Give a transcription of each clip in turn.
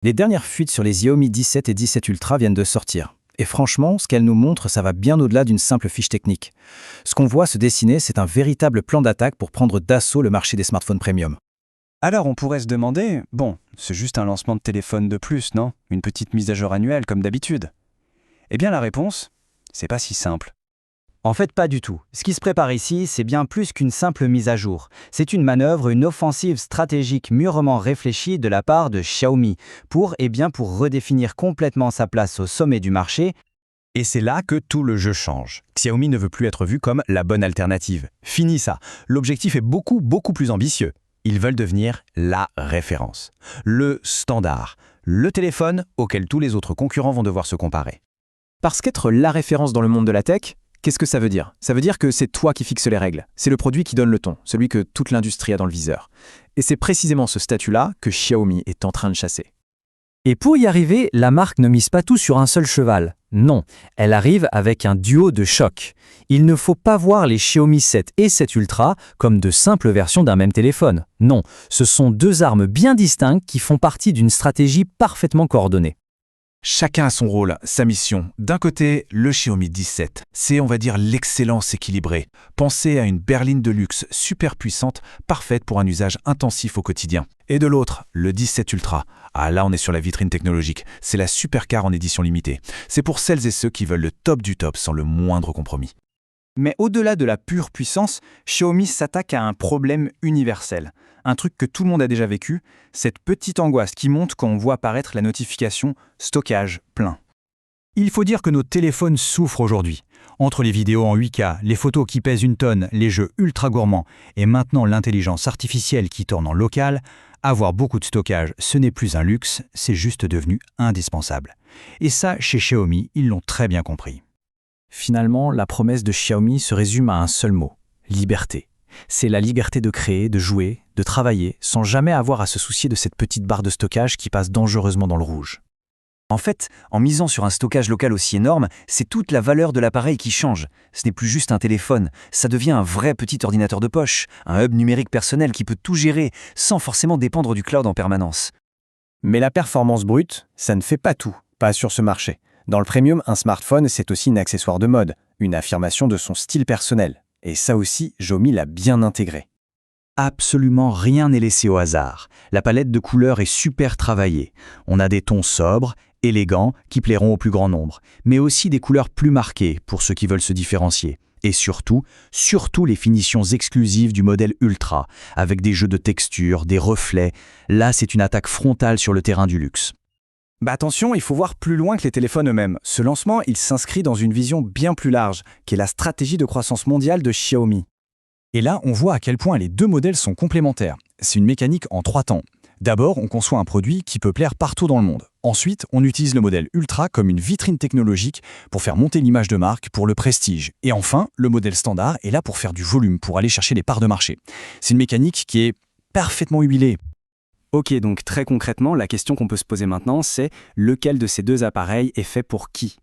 Les dernières fuites sur les Xiaomi 17 et 17 Ultra viennent de sortir. Et franchement, ce qu'elles nous montrent, ça va bien au-delà d'une simple fiche technique. Ce qu'on voit se dessiner, c'est un véritable plan d'attaque pour prendre d'assaut le marché des smartphones premium. Alors on pourrait se demander, bon, c'est juste un lancement de téléphone de plus, non? Une petite mise à jour annuelle comme d'habitude. Eh bien la réponse, c'est pas si simple. En fait, pas du tout. Ce qui se prépare ici, c'est bien plus qu'une simple mise à jour. C'est une manœuvre, une offensive stratégique mûrement réfléchie de la part de Xiaomi pour redéfinir complètement sa place au sommet du marché. Et c'est là que tout le jeu change. Xiaomi ne veut plus être vu comme la bonne alternative. Fini ça. L'objectif est beaucoup plus ambitieux. Ils veulent devenir la référence, le standard, le téléphone auquel tous les autres concurrents vont devoir se comparer. Parce qu'être la référence dans le monde de la tech, qu'est-ce que ça veut dire? Ça veut dire que c'est toi qui fixes les règles. C'est le produit qui donne le ton, celui que toute l'industrie a dans le viseur. Et c'est précisément ce statut-là que Xiaomi est en train de chasser. Et pour y arriver, la marque ne mise pas tout sur un seul cheval. Non, elle arrive avec un duo de choc. Il ne faut pas voir les Xiaomi 7 et 7 Ultra comme de simples versions d'un même téléphone. Non, ce sont deux armes bien distinctes qui font partie d'une stratégie parfaitement coordonnée. Chacun a son rôle, sa mission. D'un côté, le Xiaomi 17. C'est, on va dire, l'excellence équilibrée. Pensez à une berline de luxe super puissante, parfaite pour un usage intensif au quotidien. Et de l'autre, le 17 Ultra. Ah là, on est sur la vitrine technologique. C'est la supercar en édition limitée. C'est pour celles et ceux qui veulent le top du top sans le moindre compromis. Mais au-delà de la pure puissance, Xiaomi s'attaque à un problème universel. Un truc que tout le monde a déjà vécu, cette petite angoisse qui monte quand on voit apparaître la notification « stockage plein ». Il faut dire que nos téléphones souffrent aujourd'hui. Entre les vidéos en 8K, les photos qui pèsent une tonne, les jeux ultra gourmands et maintenant l'intelligence artificielle qui tourne en local, avoir beaucoup de stockage, ce n'est plus un luxe, c'est juste devenu indispensable. Et ça, chez Xiaomi, ils l'ont très bien compris. Finalement, la promesse de Xiaomi se résume à un seul mot, liberté. C'est la liberté de créer, de jouer, de travailler, sans jamais avoir à se soucier de cette petite barre de stockage qui passe dangereusement dans le rouge. En fait, en misant sur un stockage local aussi énorme, c'est toute la valeur de l'appareil qui change. Ce n'est plus juste un téléphone, ça devient un vrai petit ordinateur de poche, un hub numérique personnel qui peut tout gérer, sans forcément dépendre du cloud en permanence. Mais la performance brute, ça ne fait pas tout, pas sur ce marché. Dans le premium, un smartphone, c'est aussi un accessoire de mode, une affirmation de son style personnel. Et ça aussi, Xiaomi l'a bien intégré. Absolument rien n'est laissé au hasard. La palette de couleurs est super travaillée. On a des tons sobres, élégants, qui plairont au plus grand nombre, mais aussi des couleurs plus marquées pour ceux qui veulent se différencier. Et surtout les finitions exclusives du modèle Ultra, avec des jeux de textures, des reflets. Là, c'est une attaque frontale sur le terrain du luxe. Attention, il faut voir plus loin que les téléphones eux-mêmes. Ce lancement, il s'inscrit dans une vision bien plus large, qui est la stratégie de croissance mondiale de Xiaomi. Et là, on voit à quel point les deux modèles sont complémentaires. C'est une mécanique en 3 temps. D'abord, on conçoit un produit qui peut plaire partout dans le monde. Ensuite, on utilise le modèle Ultra comme une vitrine technologique pour faire monter l'image de marque, pour le prestige. Et enfin, le modèle standard est là pour faire du volume, pour aller chercher les parts de marché. C'est une mécanique qui est parfaitement huilée. Ok, donc très concrètement, la question qu'on peut se poser maintenant, c'est lequel de ces deux appareils est fait pour qui?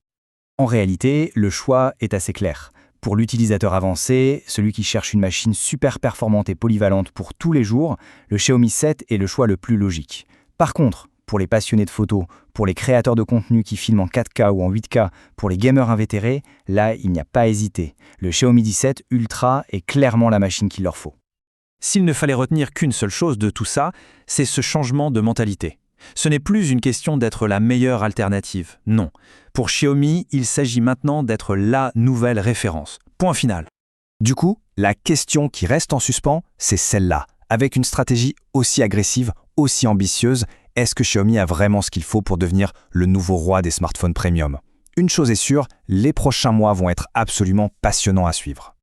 En réalité, le choix est assez clair. Pour l'utilisateur avancé, celui qui cherche une machine super performante et polyvalente pour tous les jours, le Xiaomi 7 est le choix le plus logique. Par contre, pour les passionnés de photos, pour les créateurs de contenu qui filment en 4K ou en 8K, pour les gamers invétérés, là, il n'y a pas à hésiter. Le Xiaomi 17 Ultra est clairement la machine qu'il leur faut. S'il ne fallait retenir qu'une seule chose de tout ça, c'est ce changement de mentalité. Ce n'est plus une question d'être la meilleure alternative, non. Pour Xiaomi, il s'agit maintenant d'être la nouvelle référence. Point final. Du coup, la question qui reste en suspens, c'est celle-là. Avec une stratégie aussi agressive, aussi ambitieuse, est-ce que Xiaomi a vraiment ce qu'il faut pour devenir le nouveau roi des smartphones premium? Une chose est sûre, les prochains mois vont être absolument passionnants à suivre.